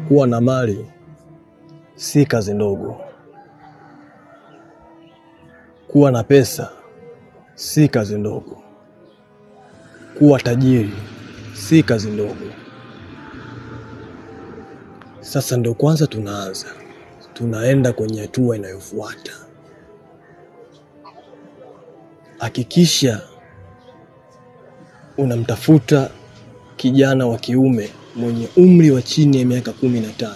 Kuwa na mali si kazi ndogo. Kuwa na pesa si kazi ndogo. Kuwa tajiri si kazi ndogo. Sasa ndio kwanza tunaanza. Tunaenda kwenye hatua inayofuata. Hakikisha unamtafuta kijana wa kiume mwenye umri wa chini ya miaka 15.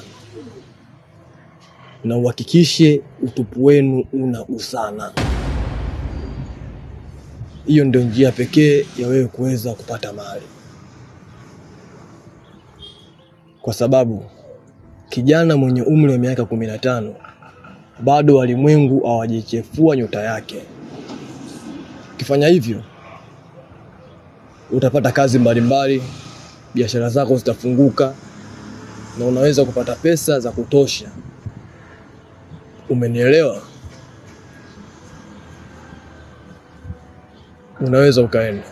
Na uhakikishe utupu wenu una usana. Hiyo ndio njia pekee ya wewe kuweza kupata mali. Kwa sababu kijana mwenye umri wa miaka 15 bado walimwengu hawajichefua nyota yake. Ukifanya hivyo utapata kazi mbalimbali, biashara zako zitafunguka na unaweza kupata pesa za kutosha. Umenielewa? Unaweza ukaenda.